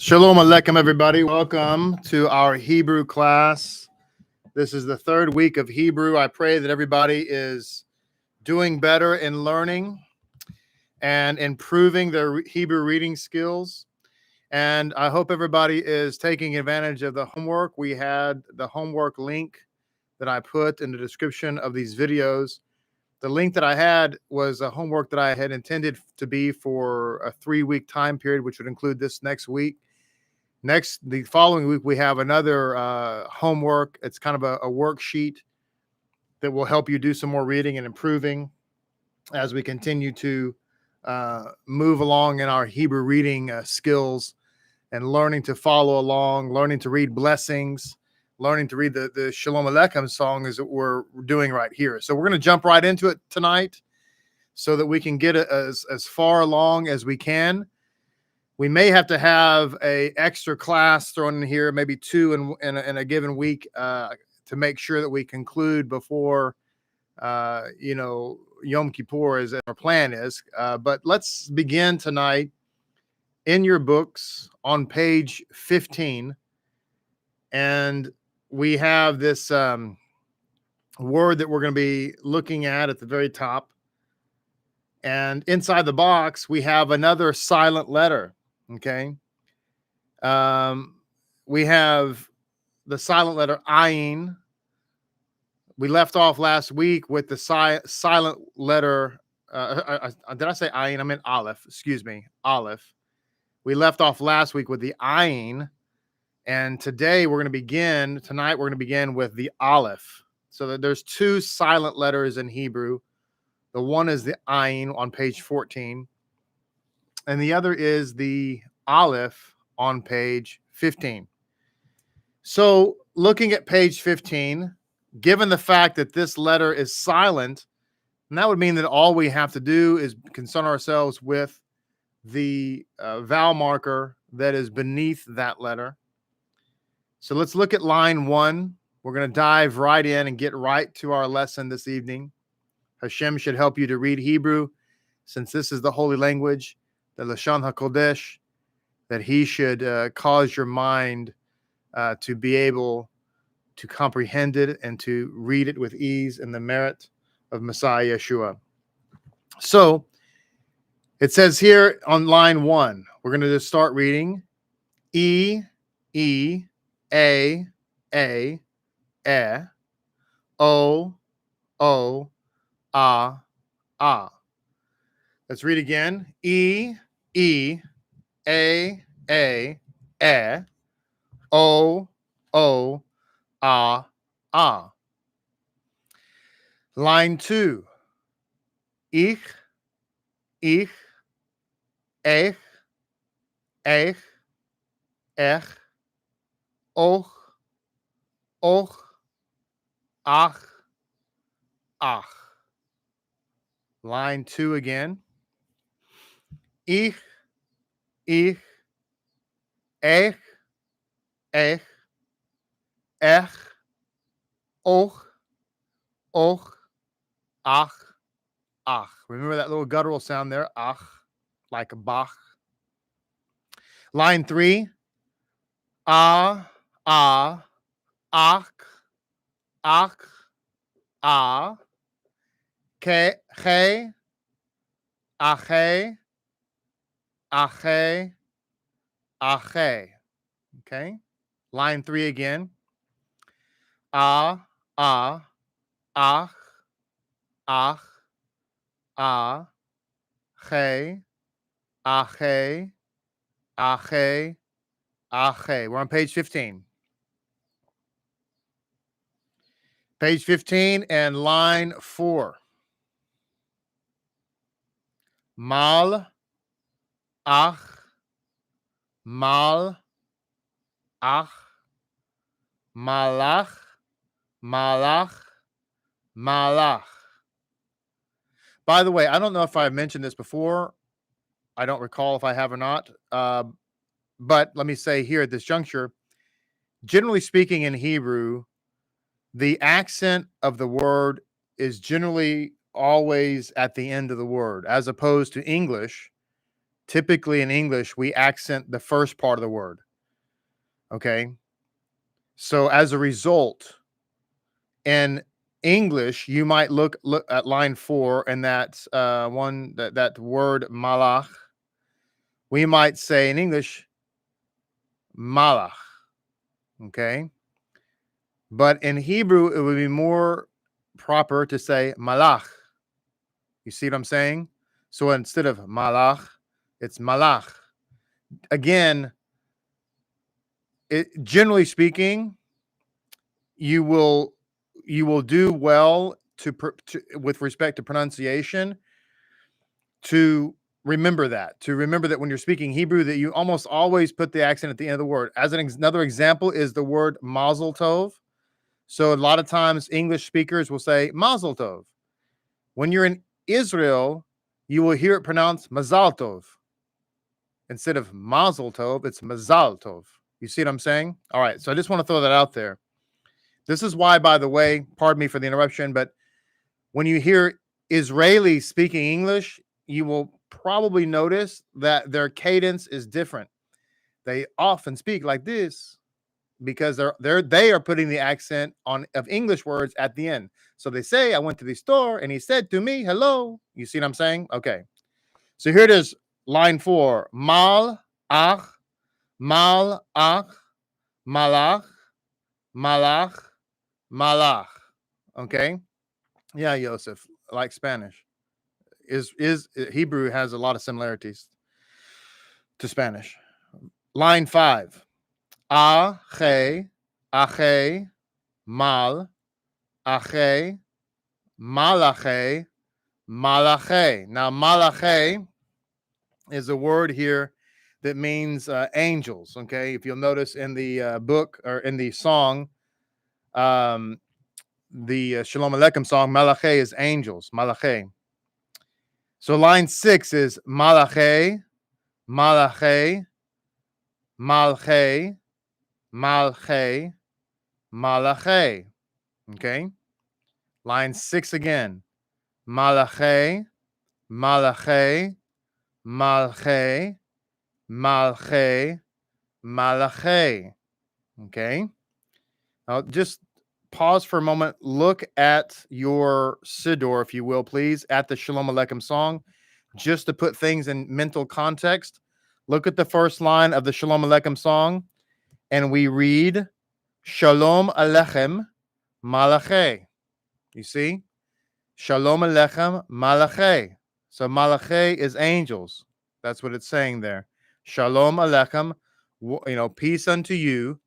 Shalom Aleichem, everybody. Welcome to our Hebrew class. This is the third week of Hebrew. I pray that everybody is doing better in learning and improving their Hebrew reading skills. And I hope everybody is taking advantage of the homework. We had the homework link that I put in the description of these videos. The link that I had was a homework that I had intended to be for a 3-week time period, which would include this next week. The following week, we have another homework. It's kind of a worksheet that will help you do some more reading and improving as we continue to move along in our Hebrew reading skills and learning to follow along, learning to read blessings, learning to read the Shalom Aleichem song is what we're doing right here. So we're going to jump right into it tonight so that we can get as far along as we can. We may have to have a extra class thrown in here, maybe 2 in a given week to make sure that we conclude before, Yom Kippur as our plan is. But let's begin tonight in your books on page 15. And we have this word that we're going to be looking at the very top. And inside the box, we have another silent letter. Okay. We have the silent letter ayin. We left off last week with the silent letter. Did I say ayin? I meant aleph. Excuse me. Aleph. We left off last week with the ayin. And tonight we're going to begin with the aleph. So that there's 2 silent letters in Hebrew. The one is the ayin on page 14. And the other is the aleph on page 15. So looking at page 15, given the fact that this letter is silent, and that would mean that all we have to do is concern ourselves with the vowel marker that is beneath that letter. So let's look at line 1. We're going to dive right in and get right to our lesson this evening. HaShem should help you to read Hebrew, since this is the holy language, the Lashon HaKodesh, that he should cause your mind to be able to comprehend it and to read it with ease in the merit of Messiah Yeshua. So it says here on line 1, we're going to just start reading E, E, A, O, O, A. Let's read again. E, E, A, O, O, A. Line 2. Ich, Ech, Ech, Och, Ach. Line 2 again. Ich, Ech, Och, Ach. Remember that little guttural sound there? Ach, like a Bach. Line 3. Ach, Ach, Ke, Ache. Okay. Line 3 again. Ach, Che, Ache. We're on page 15. Page 15 and line 4. Mal, Ach, Mal, Ach, Malach. By the way, I don't know if I've mentioned this before. I don't recall if I have or not. But let me say here at this juncture, generally speaking in Hebrew, the accent of the word is generally always at the end of the word, as opposed to English. typically in English, we accent the first part of the word. Okay. So as a result, in English, you might look at line 4 and that that word malach. We might say in English, malach. Okay. But in Hebrew, it would be more proper to say malach. You see what I'm saying? So instead of malach, it's malach. Again, generally speaking, you will do well to with respect to pronunciation to remember that when you're speaking Hebrew that you almost always put the accent at the end of the word. As another example is the word mazel tov. So a lot of times English speakers will say mazel tov. When you're in Israel, you will hear it pronounced mazal tov. Instead of mazel tov, it's mazal tov. You see what I'm saying? All right. So I just want to throw that out there. This is why, by the way, pardon me for the interruption, but when you hear Israelis speaking English, you will probably notice that their cadence is different. They often speak like this because they are putting the accent of English words at the end. So they say, I went to the store and he said to me, hello. You see what I'm saying? Okay. So here it is, line 4. Mal, ach, malach, malach, malach, malach. Okay. Yeah, Yosef, like Spanish. Is Hebrew has a lot of similarities to Spanish. Line 5. Ache, ache, mal, ache, malache, malache. Now, malache is a word here that means angels. Okay, if you'll notice in the book or in the song, the Shalom Aleichem song, malache is angels. Malache. So line 6 is malache, malache, malche, malche, malache. Okay. Line 6 again. Malache, malache, malche, malche, malache. Okay. Now just pause for a moment. Look at your Siddur, if you will, please, at the Shalom Aleichem song, just to put things in mental context. Look at the first line of the Shalom Aleichem song, and we read, Shalom Aleichem Malache. You see? Shalom Aleichem Malache. So Malache is angels. That's what it's saying there. Shalom Aleichem, peace unto you.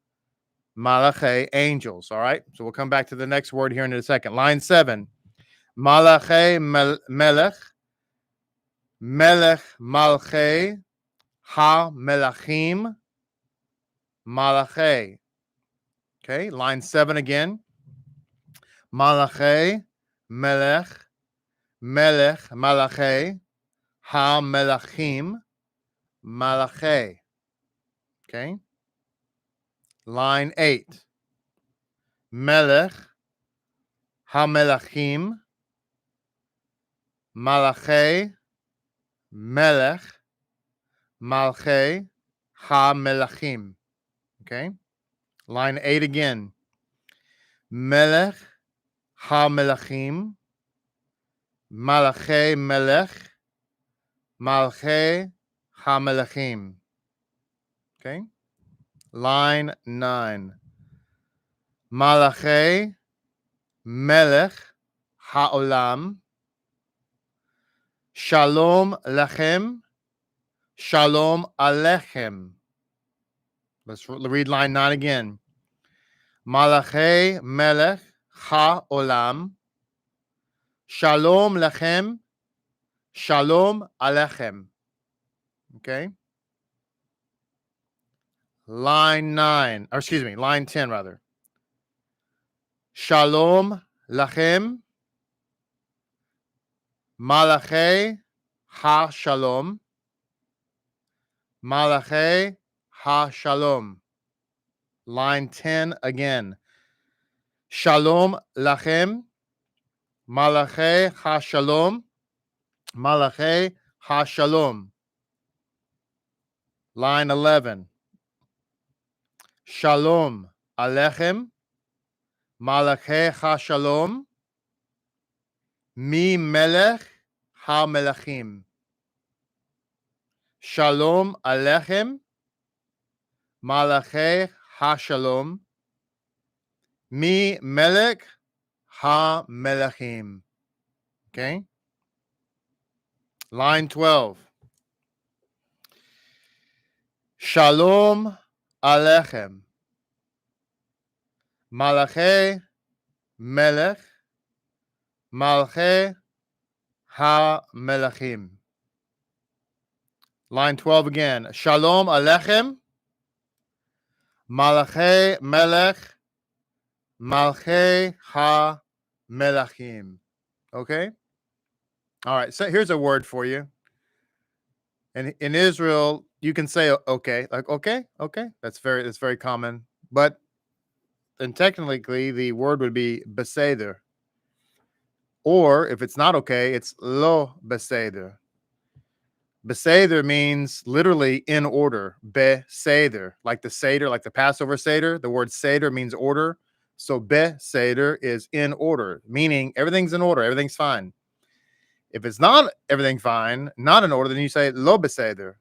Malache, angels. All right. So we'll come back to the next word here in a second. Line 7. Malache melech. Melech malche. Ha melachim. Malache. Okay. Line 7 again. Malache melech. Melech malache. Ha melachim. Malache. Okay. Line 8. Melech HaMelachim Malache Melech Malche HaMelachim. Okay. Line 8 again. Melech HaMelachim Malache Melech Malche HaMelachim. Okay. Line 9. Malache Melech Haolam. Shalom Lechem. Shalom Alechem. Let's read line 9 again. Malache Melech Haolam. Shalom Lechem. Shalom Alechem. Okay. Line 10 rather. Shalom lachem, malache ha shalom, malache ha shalom. Line 10 again. Shalom lachem, malache ha shalom, malache ha shalom. Line 11. Shalom Alechem, Malachi HaShalom, Mi Melech HaMelachim. Shalom Alechem, Malachi HaShalom, Mi Melech HaMelachim. Okay. Line 12. Shalom Alechem, Malachi Melech, Malachi HaMelachim. Line 12 again. Shalom Alechem, Malachi Melech, Malachi HaMelachim. Okay? All right, so here's a word for you. And in Israel, you can say okay, like okay. That's very common. But then technically the word would be beseder. Or if it's not okay, it's lo beseder. Beseder means literally in order. Beseder, like the Seder, like the Passover Seder. The word Seder means order. So Beseder is in order, meaning everything's in order, everything's fine. If it's not everything fine, not in order, then you say lo beseder.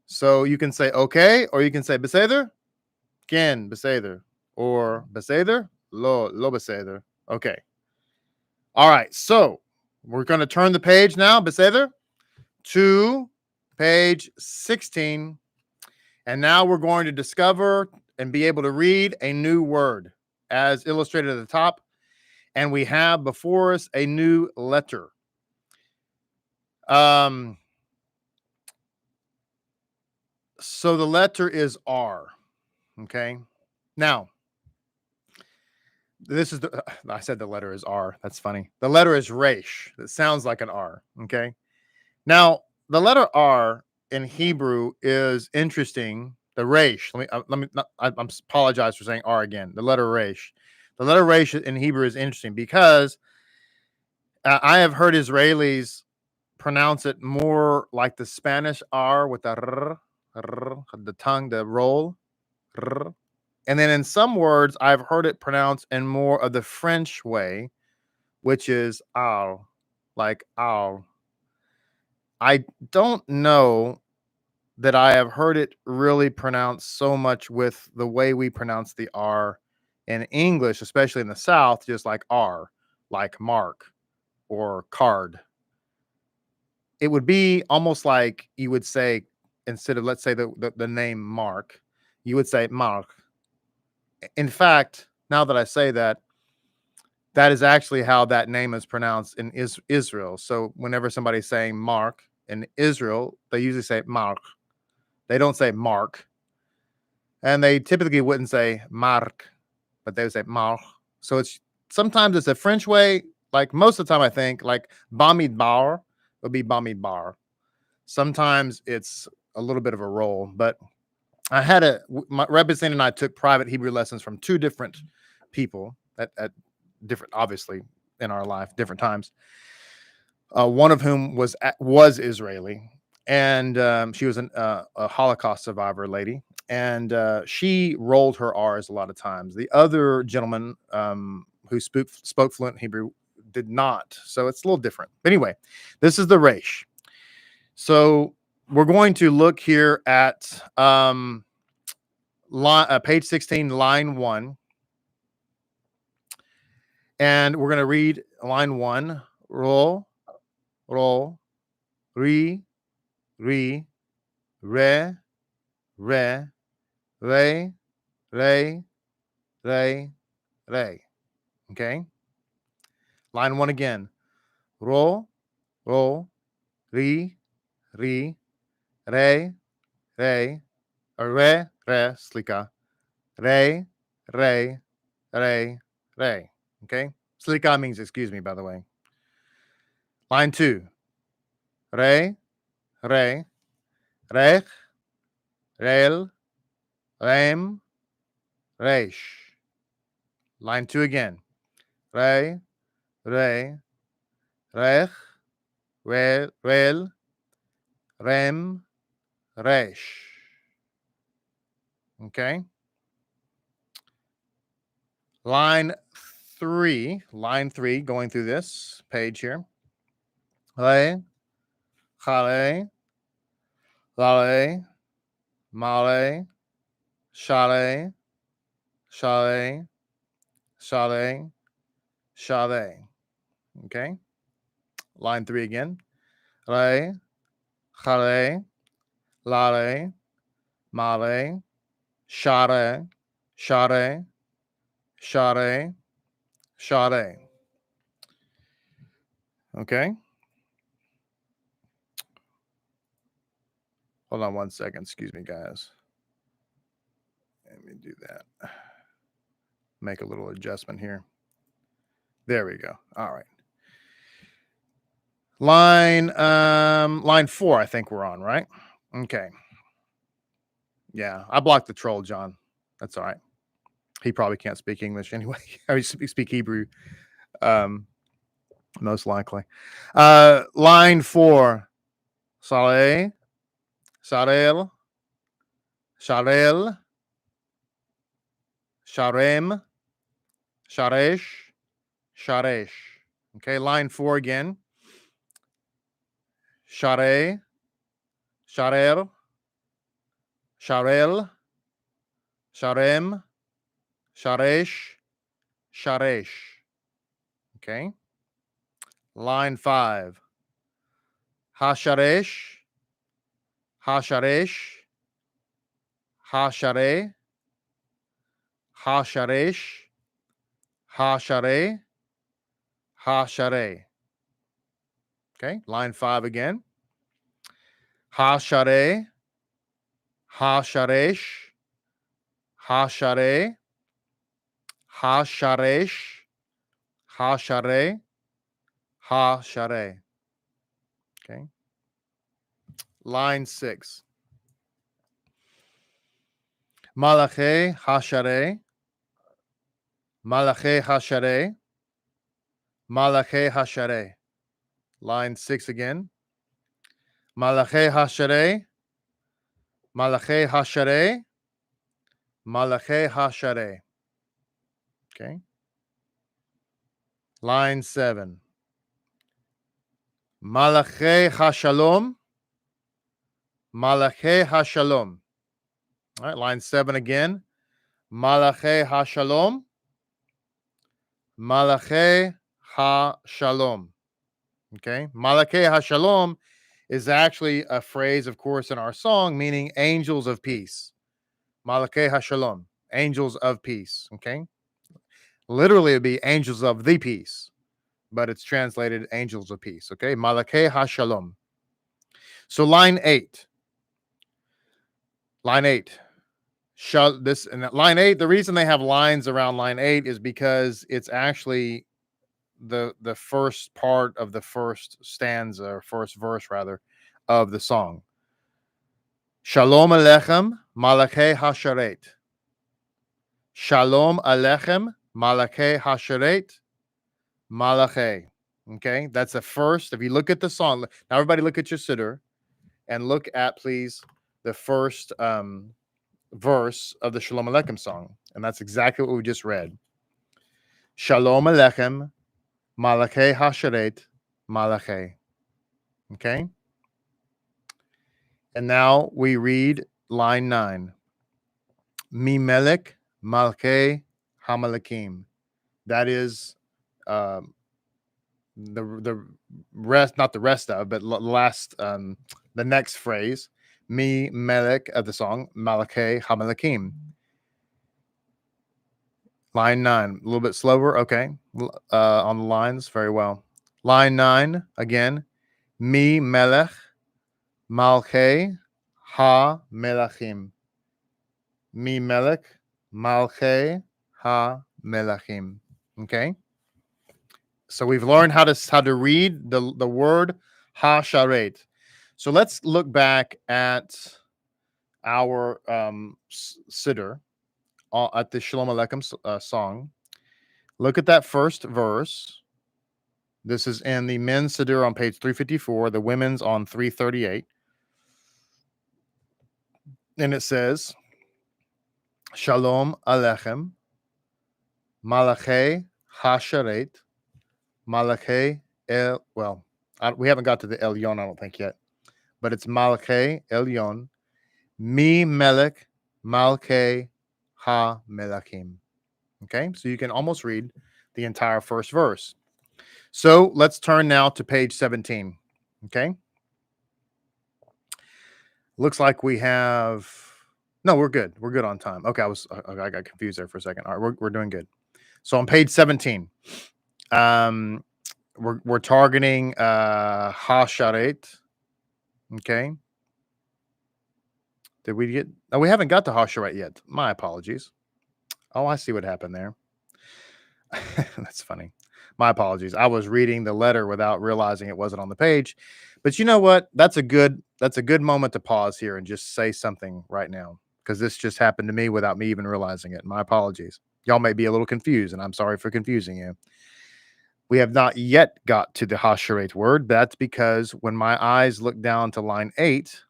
So you can say okay, or you can say beseder, ken beseder, or beseder, lo beseder. Okay. All right. So we're going to turn the page now, beseder, to page 16. And now we're going to discover and be able to read a new word as illustrated at the top. And we have before us a new letter. So the letter is R. Okay. Now, this is I said the letter is R. That's funny. The letter is Resh. That sounds like an R. Okay. Now, the letter R in Hebrew is interesting. The Resh. I apologize for saying R again. The letter Resh. The letter Resh in Hebrew is interesting because I have heard Israelis pronounce it more like the Spanish R with the the tongue, the roll. And then in some words, I've heard it pronounced in more of the French way, which is ow, like ow. I don't know that I have heard it really pronounced so much with the way we pronounce the R in English, especially in the South, just like R, like mark or card. It would be almost like you would say, instead of, let's say, the name Mark, you would say Mark. In fact, now that I say that, that is actually how that name is pronounced in Israel. So whenever somebody's saying Mark in Israel, they usually say Mark. They don't say Mark. And they typically wouldn't say Mark, but they would say Mark. So sometimes it's a French way. Like most of the time, I think, like Bamidbar would be Bamidbar. Sometimes it's a little bit of a roll, but I had my Rabbi Singer and I took private Hebrew lessons from two different people at different, obviously, in our life, different times. One of whom was Israeli, and she was a Holocaust survivor lady, and she rolled her R's a lot of times. The other gentleman who spoke fluent Hebrew did not, so it's a little different. But anyway, this is the Resh. So we're going to look here at page 16, line 1. And we're going to read line 1. Ro, ri, re, re, re, re, re. Okay? Line 1 again. Ro, ri, re, slika. Re. Okay? Slika means excuse me, by the way. Line 2. Re, rech, rel, rem, resh. Line 2 again. Re, rech, rel, rem, resh. Okay. Line 3, going through this page here. Le, chale, lale, male, shale, shale, shale, shale. Okay. Line 3 again. Le, chale, lale, male, share, share, share, share. Okay. Hold on one second. Excuse me, guys. Let me do that. Make a little adjustment here. There we go. All right. Line 4, I think we're on, right? Okay. Yeah, I blocked the troll, John. That's all right. He probably can't speak English anyway. Or he speak Hebrew, most likely. Line 4. Saleh, Sarel, Sharel, Sharem, Sharesh, Sharesh. Okay, line 4 again. Share, Sharer, Sharel, Sharem, Sharesh, Sharesh. Okay. Line 5. Hasharesh, Hasharesh, Hashare, Hasharesh, Hashare, Hashare. Okay. Line 5 again. Hashare, Hasharesh, Hashare, Hasharesh, Hashare, Hashare. Okay. Line 6. Malache, Hashare, Malache, Hashare, Malache, Hashare. Line 6 again. Malache, Hashare, Malache, Hashare, Malache, Hashare. Okay. Line 7. Malache, Hashalom, Malache, Hashalom. All right. Line 7 again. Malache, Hashalom, Malache, Hashalom. Okay. Malache, Hashalom is actually a phrase, of course, in our song, meaning angels of peace. Malache Hashalom, angels of peace. Okay. Literally, it'd be angels of the peace, but it's translated angels of peace. Okay. Malache Hashalom. So line 8. Line 8. This and line 8. The reason they have lines around line 8 is because it's actually the first part of the first stanza, or first verse rather, of the song. Shalom Alechem, Malachi Hasharet. Shalom Alechem, Malachi Hasharet, Malachi. Okay, that's the first. If you look at the song, now everybody look at your siddur and look at, please, the first verse of the Shalom Alechem song. And that's exactly what we just read. Shalom Alechem, Malachi Hasharet, Malachi. Okay. And now we read line 9. Mi melech malkei hamalakim. That is the rest, not the rest of, but last the next phrase. Mi melech of the song malkei hamalakim. Line 9, a little bit slower. Okay, on the lines, very well. Line 9 again. Mi melech malkei ha melachim. Mi melech malkei ha melachim. Okay. So we've learned how to read the word ha sharet. So let's look back at our siddur at the Shalom Alechem song. Look at that first verse. This is in the men's siddur on page 354, the women's on 338. And it says, Shalom Alechem, Malachi Hasharet, Malachi El, well, we haven't got to the Elyon, I don't think yet, but it's Malachi Elyon, Mi Melech, Malche Ha Melachim. Okay, so you can almost read the entire first verse. So let's turn now to page 17. Okay, looks like we have, no, we're good. We're good on time. Okay, I got confused there for a second. All right, we're doing good. So on page 17, we're targeting Hasharet. Okay. Did we get? No, we haven't got to Hasharet yet. My apologies. Oh, I see what happened there. That's funny. My apologies. I was reading the letter without realizing it wasn't on the page. But you know what? That's a good moment to pause here and just say something right now, because this just happened to me without me even realizing it. My apologies. Y'all may be a little confused, and I'm sorry for confusing you. We have not yet got to the Hasharet word. That's because when my eyes looked down to line 8,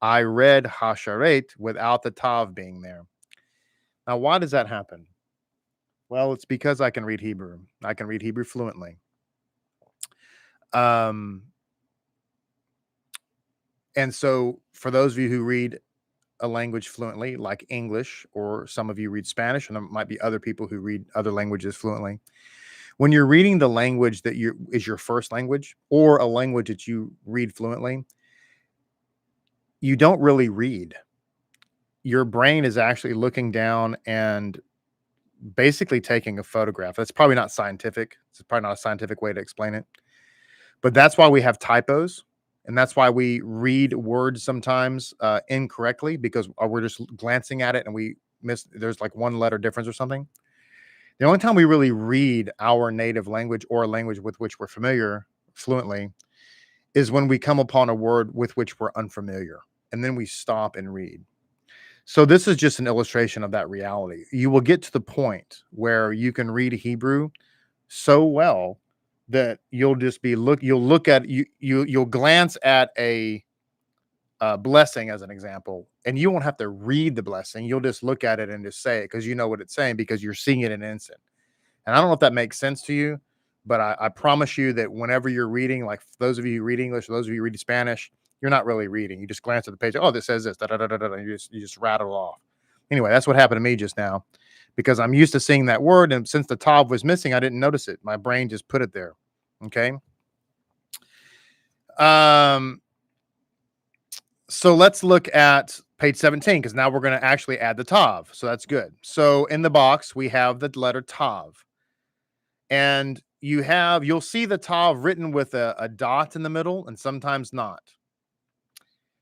I read Hasharet without the tav being there. Now, why does that happen? Well, it's because I can read Hebrew. I can read Hebrew fluently. And so for those of you who read a language fluently, like English, or some of you read Spanish, and there might be other people who read other languages fluently. When you're reading the language that is your first language, or a language that you read fluently, you don't really read. Your brain is actually looking down and basically taking a photograph. That's probably not scientific. It's probably not a scientific way to explain it. But that's why we have typos. And that's why we read words sometimes incorrectly, because we're just glancing at it and we miss, there's like one letter difference or something. The only time we really read our native language, or a language with which we're familiar fluently, is when we come upon a word with which we're unfamiliar. And then we stop and read. So this is just an illustration of that reality. You will get to the point where you can read Hebrew so well that you'll just be you'll glance at a blessing as an example, and you won't have to read the blessing. You'll just look at it and just say it, because you know what it's saying, because you're seeing it in an instant. And I don't know if that makes sense to you, but I promise you that whenever you're reading, like those of you who read English, or those of you who read Spanish, you're not really reading. You just glance at the page. Oh, this says this. Da, da, da, da, da, and you just rattle off. Anyway, that's what happened to me just now, because I'm used to seeing that word, and since the tav was missing, I didn't notice it. My brain just put it there. Okay. So let's look at page 17, because now we're going to actually add the tav. So that's good. So in the box, we have the letter tav. And you'll see the tav written with a dot in the middle, and sometimes not.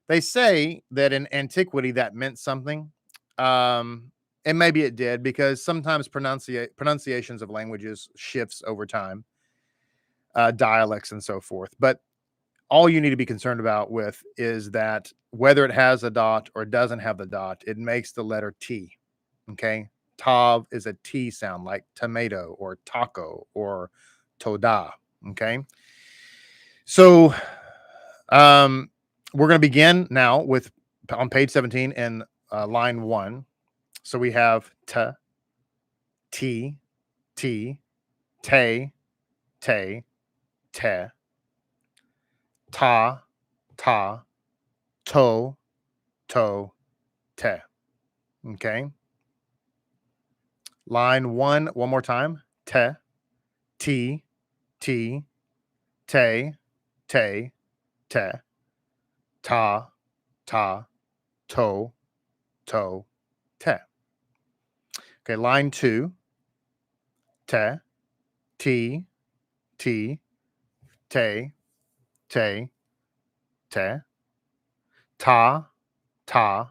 They say that in antiquity that meant something. And maybe it did, because sometimes pronunciations of languages shifts over time, dialects and so forth. But all you need to be concerned about with is that whether it has a dot or doesn't have the dot, it makes the letter T. Okay. Tav is a T sound, like tomato or taco or toda. Okay. So we're going to begin now on page 17 in line 1. So we have ta, ti, ti, te, te, te, ta, ta, to, to, te. Okay. Line 1, one more time. Te, ti, ti, te, te, te, ta, ta, to, te. Okay, line 2. Te, ti, ti, te, te, te, ta, ta,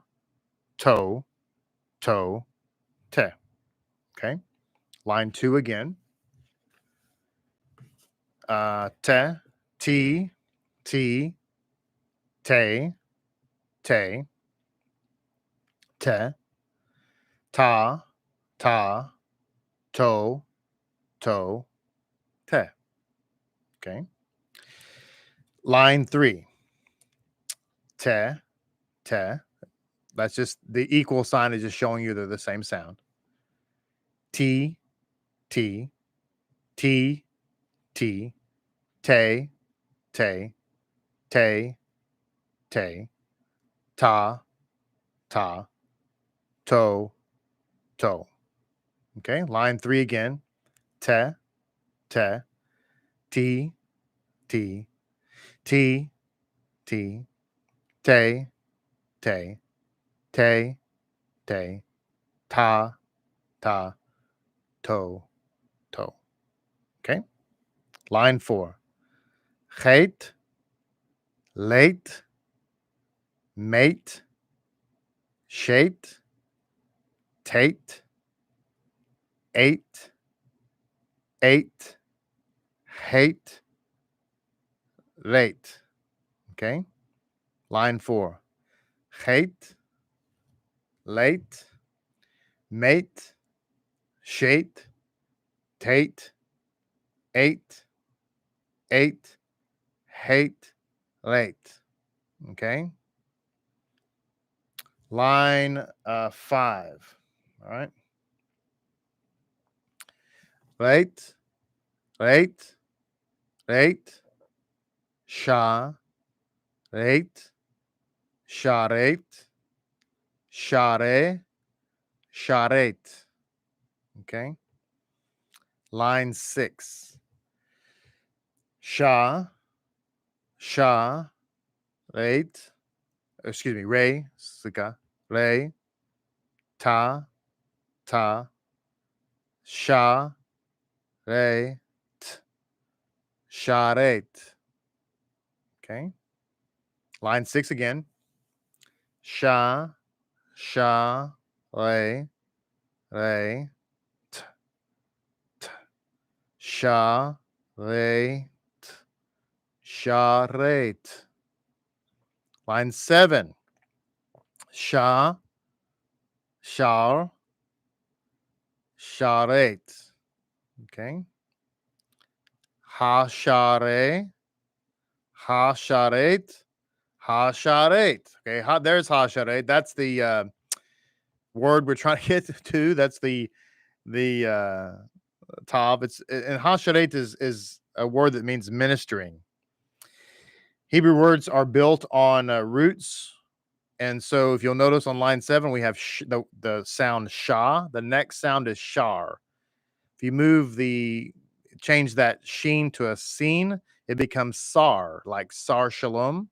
to, te. Okay. Line 2 again. Te, ti, ti, te, te, te, ta, ta, to, te. Okay. Line 3. Te, That's just the equal sign is just showing you they're the same sound. T, T, T, T, te, te, te, te, ta, ta, to, to. Okay, line 3 again. Te, te, T, T, T, T, te, te, te, te, ta, ta, to, to. Okay, line 4. Chet, late, mate, shate, tate, eight, eight, hate, late. Okay. Line 4. Chet, late, mate, shate, tate, eight, eight, hate, late. Okay. Line 5. All right. Late, late, late, sha, late, sharet, share, sharet. Okay. Line 6. Sha, sha, late, excuse me, re, sika, re, ta, ta, sha, re, t, sharet. Okay. Line 6 again. Sha, sha, re, re, t, t, sha, re, t, sharet. Line 7. Sha, shar, sharet. Okay. Ha, share, ha, sharet, ha, sharet. Okay. There's ha, sharet. That's the word we're trying to get to. That's the tav. It's and ha, sharet is a word that means ministering. Hebrew words are built on roots. And so if you'll notice on line 7, we have the sound sha. The next sound is shar. If you change that sheen to a seen, it becomes sar, like sar shalom.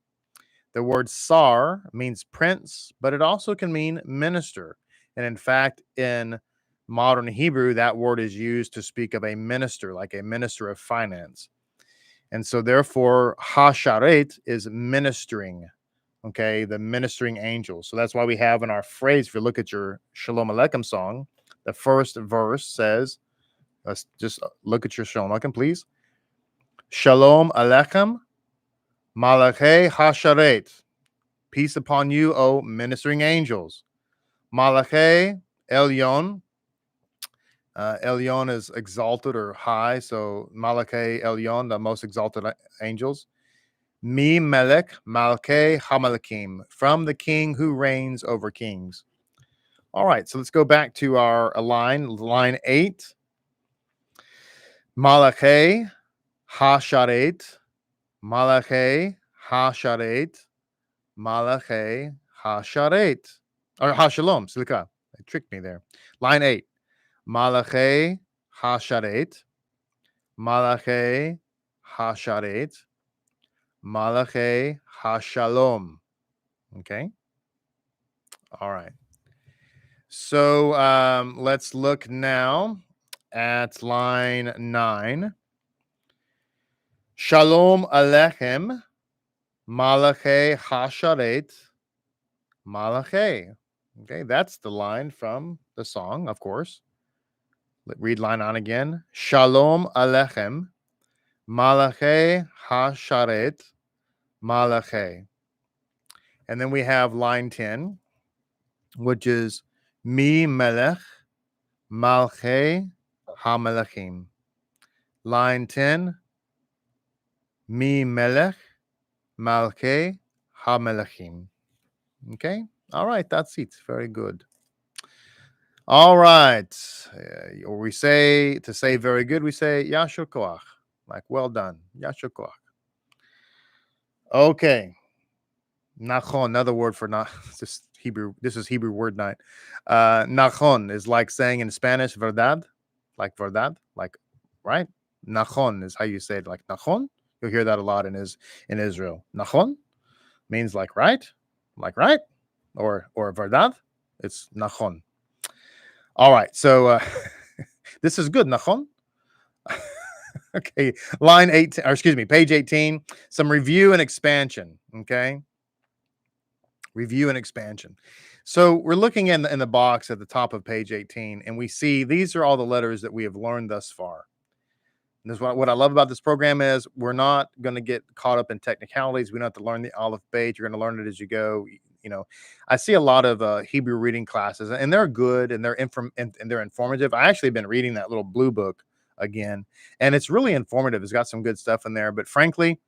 The word sar means prince, but it also can mean minister. And in fact, in modern Hebrew, that word is used to speak of a minister, like a minister of finance. And so therefore, ha-sharet is ministering. Okay, the ministering angel. So that's why we have in our phrase, if you look at your Shalom Aleichem song, the first verse says, let's just look at your Shalom Aleichem, please. Shalom Aleichem, Malachei Hasharet. Peace upon you, O ministering angels. Malachei Elyon. Elyon is exalted or high. So Malachei Elyon, the most exalted angels. Mi Melech Malkei Hamalakim, from the king who reigns over kings. All right, so let's go back to our line 8. Malachei Hasharet, Malachei Hasharet, Malachei Hasharet, or Hashalom, Silika. It tricked me there. Line 8. Malachei Hasharet, Malachei Hasharet, Malachei Hashalom. Okay. All right. So let's look now at line 9. Shalom Aleichem, Malachei Hasharet, Malachei. Okay, that's the line from the song, of course. Read line 9 again. Shalom Aleichem, Malachei Hasharet, Malachei. And then we have line 10, which is Mi Melech, Malchei HaMelechim. Line 10, Mi Melech, Malchei HaMelechim. Okay, All right, that's it. Very good. All right. Or we say, to say very good, we say Yashar Koach, like well done. Yashar Koach. Okay. Nachon, another word for not just Hebrew. This is Hebrew word night. Nachon is like saying in Spanish, verdad, like right. Nachon is how you say it, like nachon. You'll hear that a lot in Israel. Nachon means like right, or verdad. It's nachon. All right, so this is good, nachon. Okay, line 18, or excuse me, page 18. Some review and expansion. Okay. Review and expansion. So we're looking in the box at the top of page 18, and we see these are all the letters that we have learned thus far. And this is what I love about this program is we're not going to get caught up in technicalities. We don't have to learn the Aleph Beit. You're going to learn it as you go. You know, I see a lot of Hebrew reading classes, and they're good and they're informative. I actually have been reading that little blue book again, and it's really informative. It's got some good stuff in there, but frankly,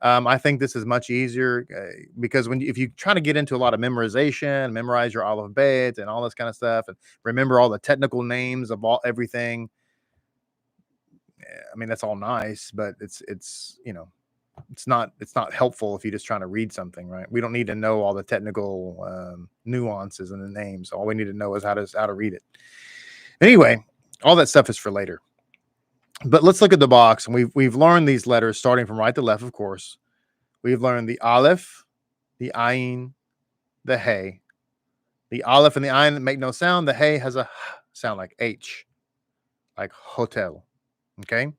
I think this is much easier because if you try to get into a lot of memorization, memorize your Aleph Beit and all this kind of stuff, and remember all the technical names of everything. I mean, that's all nice, but it's it's not helpful if you're just trying to read something, right? We don't need to know all the technical nuances and the names. All we need to know is how to read it. Anyway, all that stuff is for later. But let's look at the box, and we've learned these letters starting from right to left, of course. We've learned the Aleph, the Ayin, the Hey. The Aleph and the Ayin make no sound. The Hey has a sound like H, like hotel. Okay.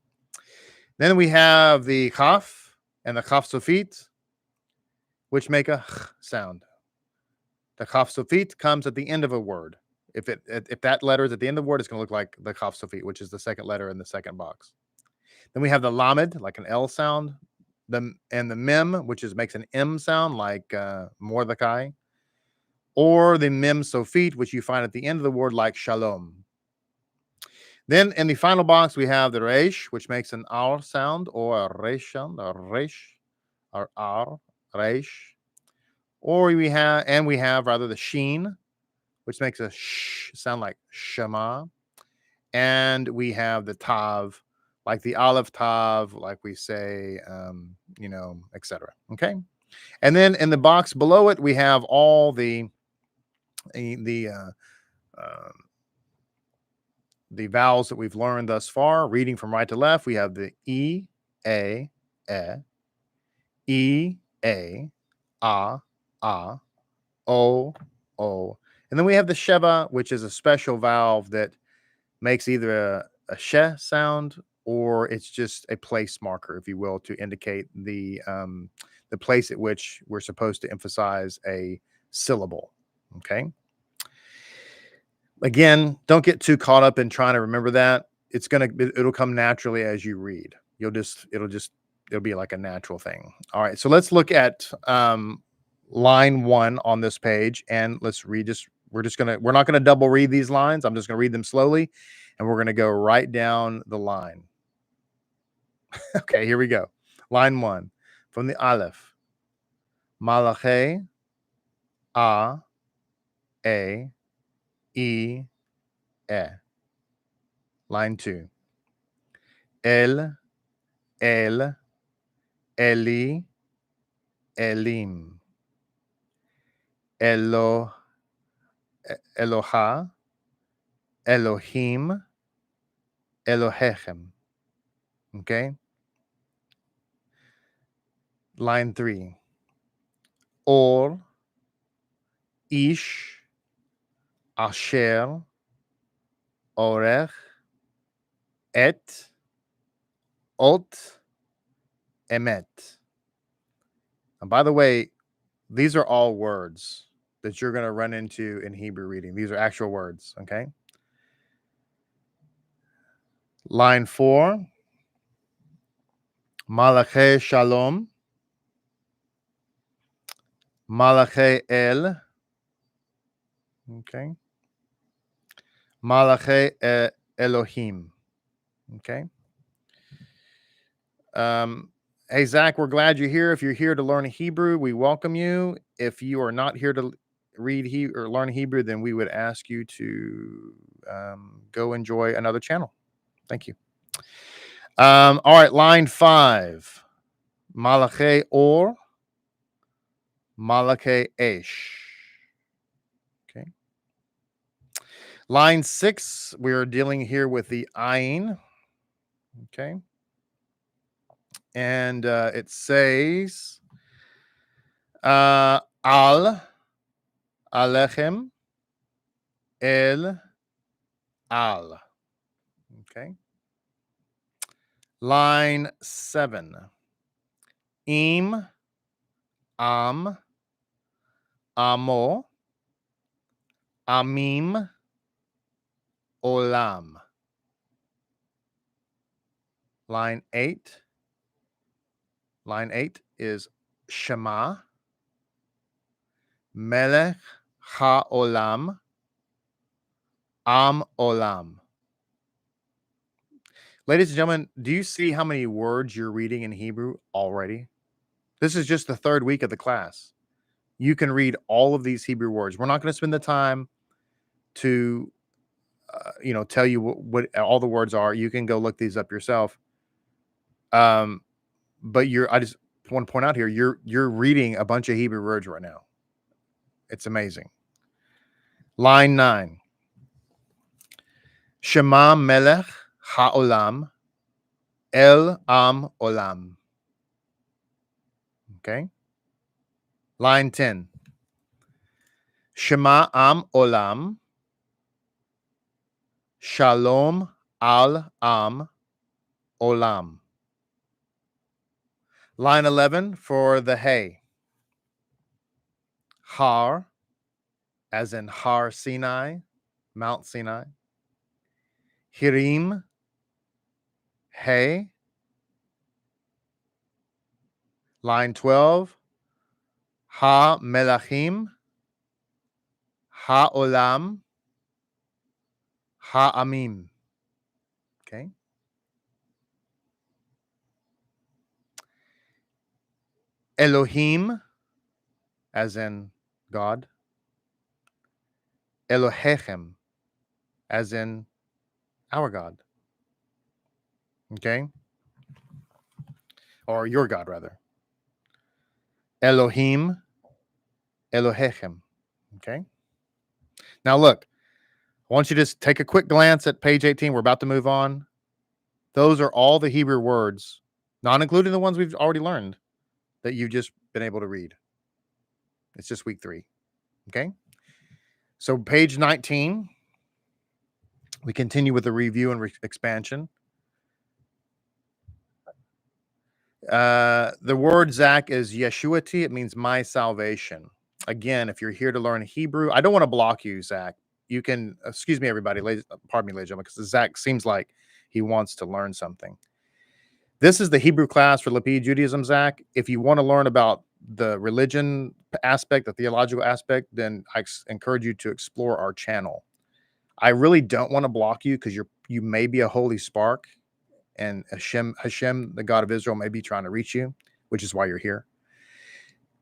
Then we have the Chaf and the Chaf Sofit, which make a sound. The Chaf Sofit comes at the end of a word. If that letter is at the end of the word, it's going to look like the Chaf Sofit, which is the second letter in the second box. Then we have the Lamed, like an L sound. And the Mem, which makes an M sound, like Mordecai. Or the Mem Sofit, which you find at the end of the word, like Shalom. Then in the final box, we have the Resh, which makes an R sound, or a Resh sound, or Resh, or R, Resh. Or we have rather the Sheen, which makes a sh sound like Shema. And we have the Tav, like the Aleph Tav, like we say, etc. Okay. And then in the box below it, we have all the vowels that we've learned thus far. Reading from right to left, we have the E, A, E, A, A, O, O. And then we have the Sheva, which is a special vowel that makes either a she sound or it's just a place marker, if you will, to indicate the place at which we're supposed to emphasize a syllable. Okay. Again, don't get too caught up in trying to remember that. It'll come naturally as you read. It'll be like a natural thing. All right. So let's look at line 1 on this page, and let's read this. We're not going to double read these lines. I'm just going to read them slowly, and we're going to go right down the line. Okay, here we go. Line 1 from the Aleph. Malache, A, E, E. Line 2. El, Eli, Elim. Eloha, Elohim, Elohechem. Okay. Line 3. Or, Ish, Asher, Orech, Et, Ot, Emet. And by the way, these are all words that you're going to run into in Hebrew reading. These are actual words, okay? Line 4, Malache Shalom, Malache El, okay? Malache Elohim, okay? Hey, Zach, we're glad you're here. If you're here to learn Hebrew, we welcome you. If you are not here read or learn Hebrew, then we would ask you to go enjoy another channel. Thank you. All right, line 5. Malachi or Malachi Esh. Okay. Line 6, we are dealing here with the Ayin. Okay. And it says, Al Alechem El Al. Okay. Line 7. Im Am Amo Amim Olam. Line 8. Line 8 is Shema Melech HaOlam Am Olam. Ladies and gentlemen, do you see how many words you're reading in Hebrew already? This is just the 3rd week of the class. You can read all of these Hebrew words. We're not going to spend the time to, tell you what all the words are. You can go look these up yourself. But I just want to point out here, you're reading a bunch of Hebrew words right now. It's amazing. Line 9. Shema Melech HaOlam El Am Olam. Okay. Line 10. Shema Am Olam Shalom Al Am Olam. Line 11 for the Hay. Har, as in Har Sinai, Mount Sinai. Hirim, Hay. Line 12, Ha Melachim, Ha Olam, Ha Amim. Okay. Elohim, as in God. Elohechem, as in our God. Okay. Or your God, rather. Elohim, Elohechem. Okay. Now look, I want you to just take a quick glance at page 18. We're about to move on. Those are all the Hebrew words, not including the ones we've already learned, that you've just been able to read. It's just week 3. Okay. So page 19, we continue with the review and expansion. The word Zach is Yeshuati. It means my salvation. Again, if you're here to learn Hebrew, I don't want to block you, Zach. You can, excuse me, everybody, pardon me, ladies and gentlemen, because Zach seems like he wants to learn something. This is the Hebrew class for Lapid Judaism, Zach. If you want to learn about the religion aspect, the theological aspect, then I encourage you to explore our channel. I really don't want to block you because you may be a holy spark, and HaShem, the God of Israel, may be trying to reach you, which is why you're here.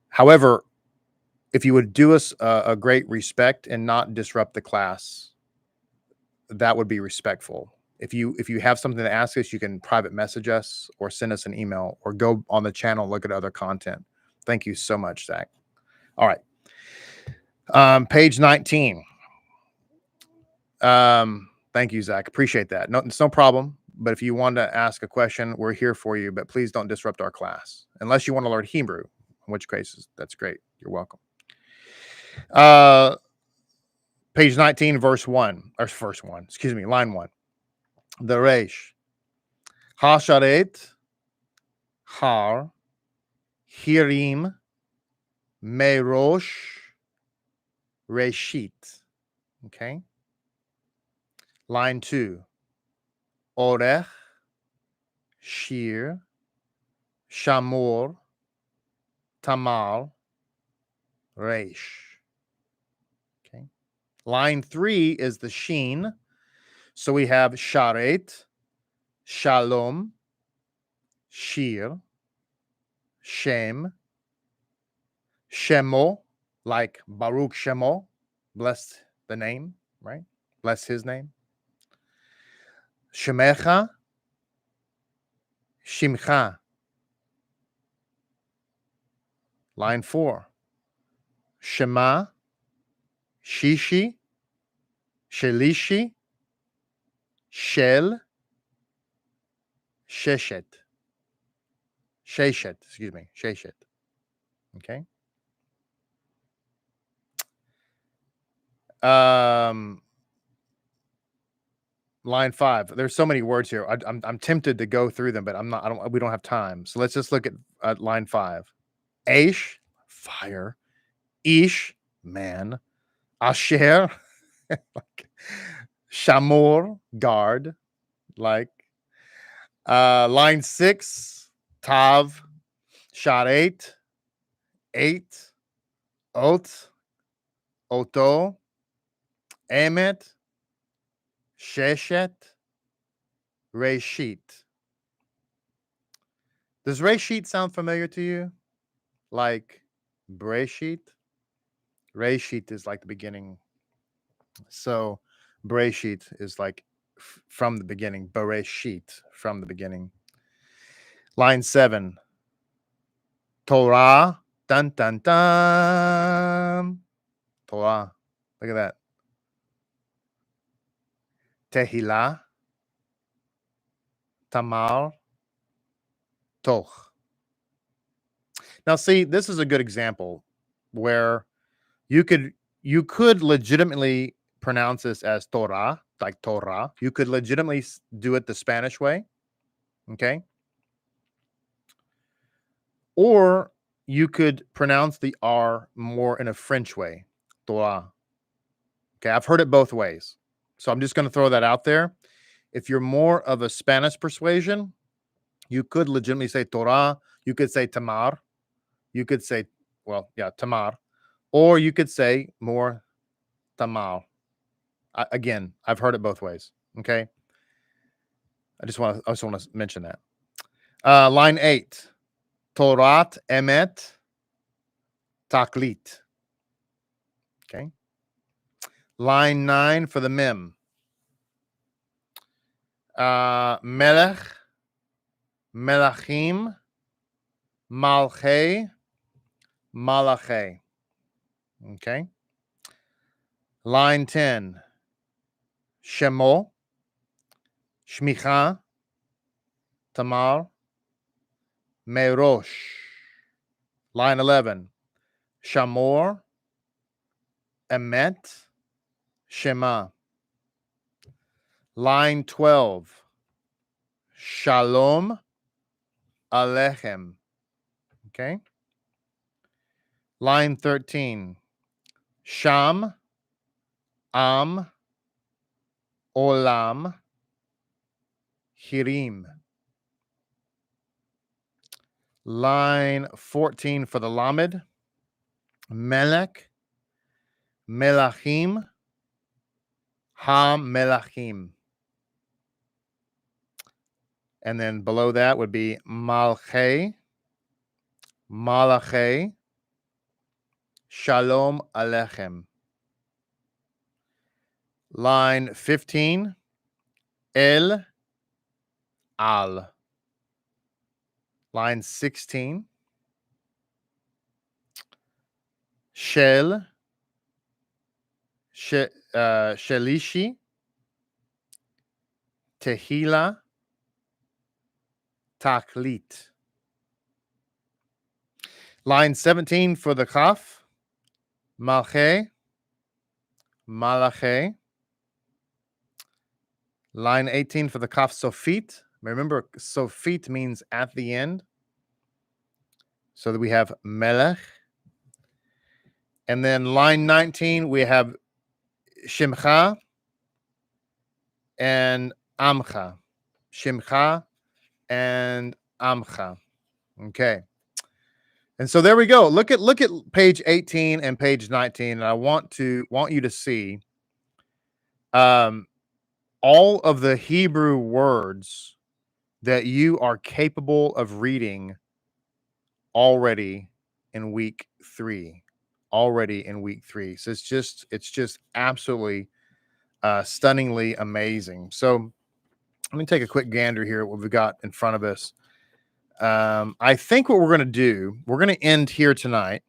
However, if you would do us a great respect and not disrupt the class, that would be respectful. If you have something to ask us, you can private message us or send us an email or go on the channel, look at other content. Thank you so much, Zach. All right. Page 19. Thank you, Zach. Appreciate that. No, it's no problem. But if you want to ask a question, we're here for you. But please don't disrupt our class. Unless you want to learn Hebrew, in which case, that's great. You're welcome. Page 19, line 1. The Resh. Hasharet, Har, Hirim, Merosh, Reshit. Okay. Line 2. Orech, Shir, Shamor, Tamar, Resh. Okay. Line 3 is the Sheen. So we have Sharet, Shalom, Shir, Shem, Shemo, like Baruch Shemo, bless the name, right? Bless his name. Shemecha, Shimcha. Line 4. Shema, Shishi, Shelishi, Shel, Sheshet. Sheshet, excuse me, Sheshet. Okay. Line 5. There's so many words here. I'm tempted to go through them, but I'm not. We don't have time. So let's just look at line 5. Aish, fire. Ish, man. Asher, like Shamor, guard. Like line 6. Tav, Sharet, 8. Ot, Oto, Emet, Sheshet, Reshit. Does Reshit sound familiar to you? Like Breshit? Reshit is like the beginning. So Breshit is like from the beginning. Bereshit, from the beginning. Line 7. Torah, dun dun dun. Torah. Look at that. Tehillah, Tamar, Toch. Now, see, this is a good example where you could legitimately pronounce this as Torah, like Torah. You could legitimately do it the Spanish way, okay? Or you could pronounce the R more in a French way, Torah. Okay, I've heard it both ways. So I'm just going to throw that out there. If you're more of a Spanish persuasion, you could legitimately say Torah. You could say Tamar. You could say, well, yeah, Tamar. Or you could say more Tamar. Again, I've heard it both ways. Okay. I just want to mention that. Line 8. Torat emet taklit. Okay. Line 9 for the mem. Melech, melachim, malchei, malache. Okay. Line 10. Shemo, Shmicha, Tamar, Merosh. Line 11. Shamor, Emet, Shema. Line 12. Shalom, Alechem. Okay. Line 13. Sham, Am, Olam, Hirim. Line 14 for the Lamed. Melech, Melachim, Ha-Melachim. And then below that would be Malchei, Malachei, Shalom Alechem. Line 15, El, Al. Line 16, Shel, Shelishi, Tehila, Taklit. Line 17 for the Kaf, Malche, Malache. Line 18 for the Kaf Sofit. Remember, Sofit means at the end. So that we have Melech. And then line 19, we have Shimcha and Amcha. Shimcha and Amcha. Okay. And so there we go. Look at page 18 and page 19. And I want you to see all of the Hebrew words that you are capable of reading already in week 3. already in week 3. So it's just absolutely stunningly amazing. So let me take a quick gander here at what we've got in front of us. I think what we're going to do, we're going to end here tonight,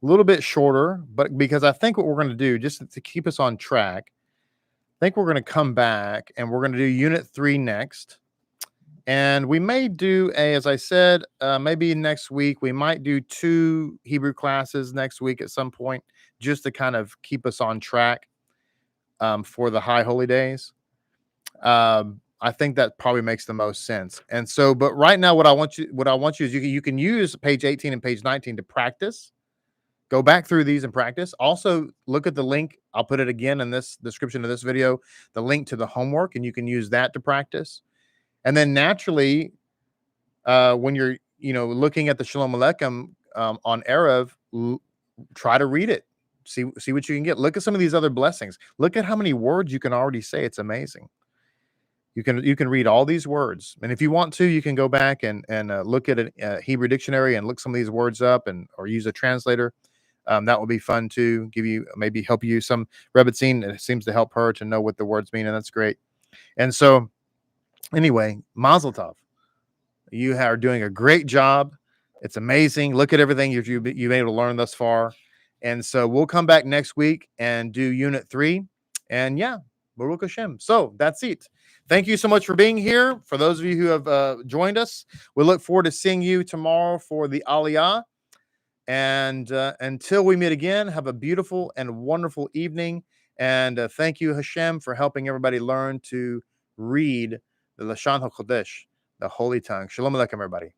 a little bit shorter, but because I think what we're going to do, just to keep us on track, I think we're going to come back and we're going to do Unit 3 next. And we may do as I said, maybe next week, we might do 2 Hebrew classes next week at some point, just to kind of keep us on track for the high holy days. I think that probably makes the most sense. And so, but right now, what I want you is you can use page 18 and page 19 to practice. Go back through these and practice. Also, look at the link. I'll put it again in this description of this video, the link to the homework, and you can use that to practice. And then naturally, when you're looking at the Shalom Aleichem on Erev, try to read it. See what you can get. Look at some of these other blessings. Look at how many words you can already say. It's amazing. You can read all these words, and if you want to, you can go back and look at a Hebrew dictionary and look some of these words up, or use a translator. That will be fun too. Maybe help you. Some Rebbetzin, it seems to help her to know what the words mean, and that's great. And so, anyway, Mazel Tov. You are doing a great job. It's amazing. Look at everything you've been able to learn thus far. And so we'll come back next week and do Unit 3. And yeah, Baruch HaShem. So that's it. Thank you so much for being here. For those of you who have joined us, we look forward to seeing you tomorrow for the Aliyah. And until we meet again, have a beautiful and wonderful evening. And thank you, HaShem, for helping everybody learn to read the Lashon HaKodesh, the Holy Tongue. Shalom Aleichem, everybody.